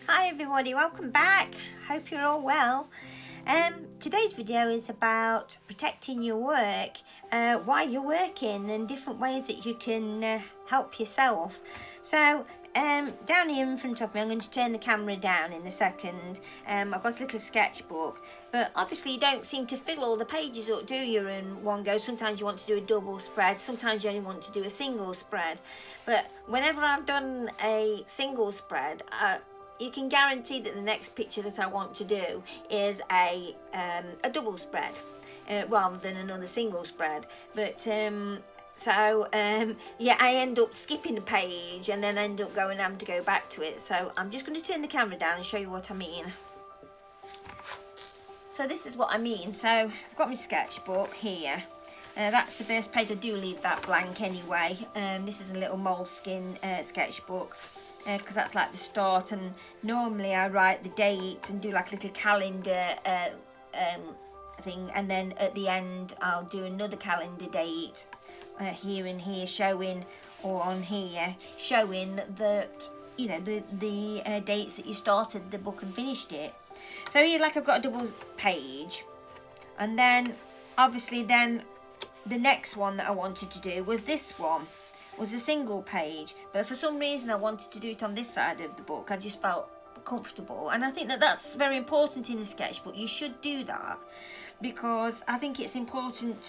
Hi everybody, welcome back. Hope you're all well. Today's video is about protecting your work while you're working and different ways that you can help yourself. So down here in front of me, I'm going to turn the camera down in a second. I've got a little sketchbook, but obviously you don't seem to fill all the pages up, do you, in one go? Sometimes you want to do a double spread, sometimes you only want to do a single spread. But whenever I've done a single spread, you can guarantee that the next picture that I want to do is a double spread rather than another single spread. But yeah, I end up skipping a page and then end up having to go back to it. So I'm just going to turn the camera down and show you what I mean. So this is what I mean. So I've got my sketchbook here. That's the first page. I do leave that blank anyway. This is a little moleskin sketchbook, because that's like the start, and normally I write the date and do like a little calendar thing, and then at the end I'll do another calendar date here and here showing, or on here showing that, you know, the dates that you started the book and finished it. So here, like, I've got a double page, and then obviously then the next one that I wanted to do was this one. Was a single page, but for some reason I wanted to do it on this side of the book. I just felt comfortable, and I think that that's very important in a sketchbook. You should do that, because I think it's important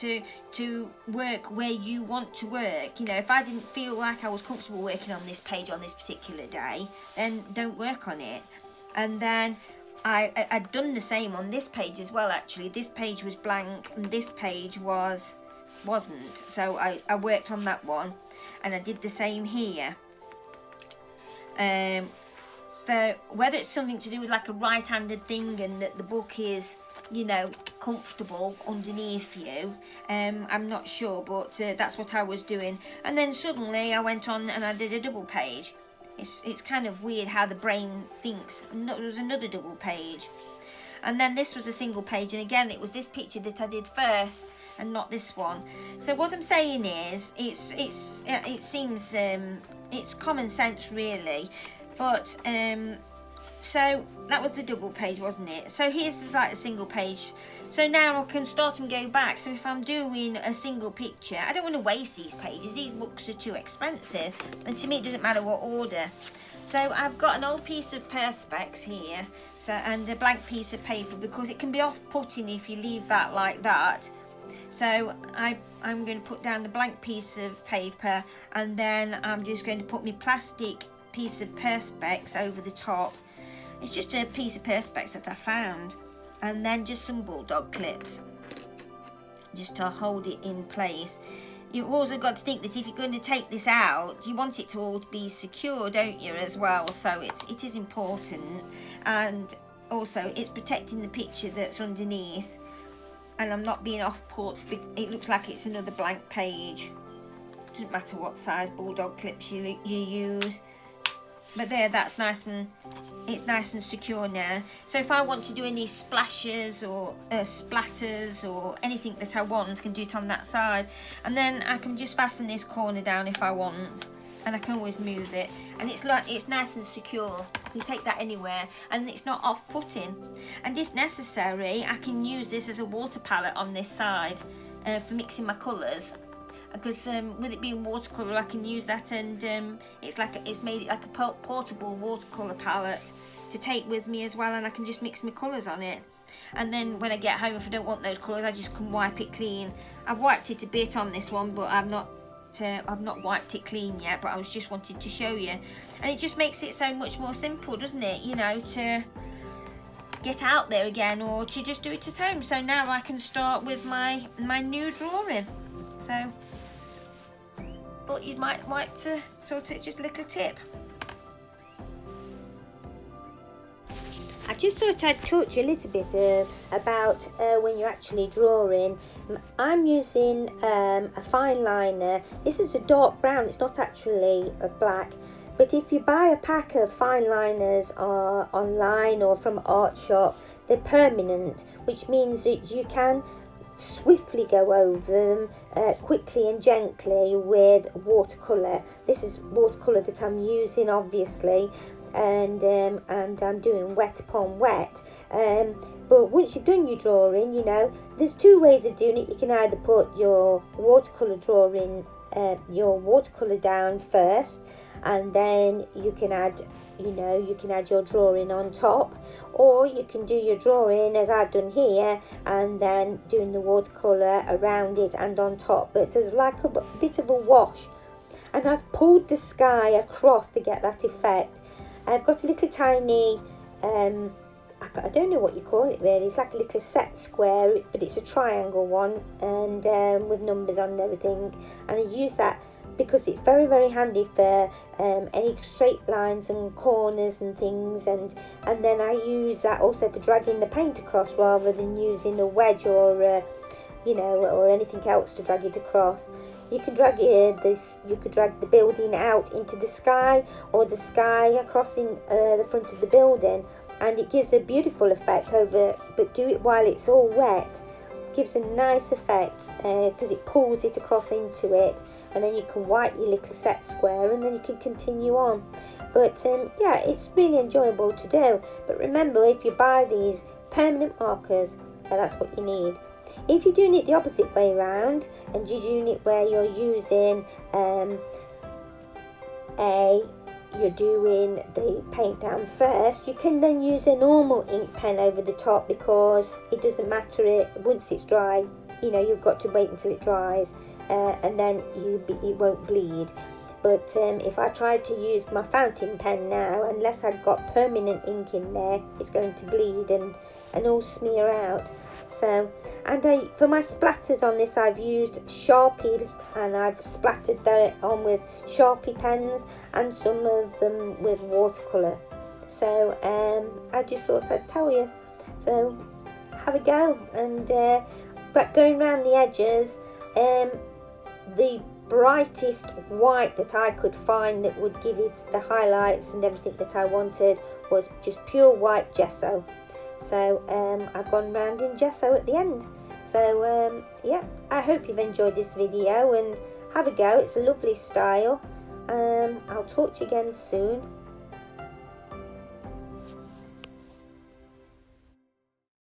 to work where you want to work. You know, if I didn't feel like I was comfortable working on this page on this particular day, then don't work on it. And then I'd done the same on this page as well. Actually, this page was blank and this page wasn't, so I worked on that one, and I did the same here. For whether it's something to do with like a right-handed thing and that the book is, you know, comfortable underneath you, I'm not sure, but that's what I was doing. And then suddenly I went on and I did a double page. It's kind of weird how the brain thinks. There was another double page, and then this was a single page, and again it was this picture that I did first and not this one. So what I'm saying is, it seems it's common sense really, but so that was the double page, wasn't it? So here's like a single page. So now I can start and go back. So if I'm doing a single picture, I don't want to waste these pages. These books are too expensive, and to me it doesn't matter what order. So I've got an old piece of perspex here, so, and a blank piece of paper, because it can be off-putting if you leave that like that. So I'm going to put down the blank piece of paper, and then I'm just going to put my plastic piece of perspex over the top. It's just a piece of perspex that I found, and then just some bulldog clips just to hold it in place. You've also got to think that if you're going to take this out, you want it to all be secure, don't you, as well? So it is important, and also it's protecting the picture that's underneath, and I'm not being off-put. It looks like it's another blank page. Doesn't matter what size bulldog clips you use. But there, that's nice, and it's nice and secure now. So if I want to do any splashes or splatters or anything that I want, I can do it on that side. And then I can just fasten this corner down if I want, and I can always move it. And it's nice and secure. You can take that anywhere, and it's not off-putting. And if necessary, I can use this as a water palette on this side for mixing my colours. Because with it being watercolour, I can use that, and it's made it like a portable watercolour palette to take with me as well, and I can just mix my colours on it. And then when I get home, if I don't want those colours, I just can wipe it clean. I've wiped it a bit on this one, but I've not wiped it clean yet. But I was just wanting to show you, and it just makes it so much more simple, doesn't it? You know, to get out there again, or to just do it at home. So now I can start with my new drawing. So thought you might like to sort of, just a little tip. I just thought I'd talk to you a little bit about when you're actually drawing. I'm using a fine liner. This is a dark brown, it's not actually a black, but if you buy a pack of fine liners online or from art shop, they're permanent, which means that you can swiftly go over them quickly and gently with watercolour. This is watercolour that I'm using, obviously, and I'm doing wet upon wet. But once you've done your drawing, you know, there's two ways of doing it. You can either put your watercolour drawing, your watercolour down first, and then you can add, you know, you can add your drawing on top, or you can do your drawing as I've done here and then doing the watercolour around it and on top. But it's like a bit of a wash, and I've pulled the sky across to get that effect. I've got a little tiny I don't know what you call it really, it's like a little set square, but it's a triangle one, and with numbers on and everything, and I use that because it's very, very handy for any straight lines and corners and things, and then I use that also for dragging the paint across rather than using a wedge or you know, or anything else to drag it across. You can drag you could drag the building out into the sky, or the sky across in the front of the building, and it gives a beautiful effect over, but do it while it's all wet. Gives a nice effect because it pulls it across into it, and then you can wipe your little set square and then you can continue on. But yeah, it's really enjoyable to do. But remember, if you buy these permanent markers, that's what you need. If you're doing it the opposite way around and you're doing it where you're using you're doing the paint down first, you can then use a normal ink pen over the top, because it doesn't matter once it's dry, you know, you've got to wait until it dries, and then it won't bleed. But if I try to use my fountain pen now, unless I've got permanent ink in there, it's going to bleed and all smear out. So, and for my splatters on this, I've used Sharpies, and I've splattered that on with Sharpie pens, and some of them with watercolour. So I just thought I'd tell you. So have a go, and going around the edges, the brightest white that I could find that would give it the highlights and everything that I wanted was just pure white gesso. So I've gone round in gesso at the end. So yeah, I hope you've enjoyed this video, and have a go. It's a lovely style. I'll talk to you again soon.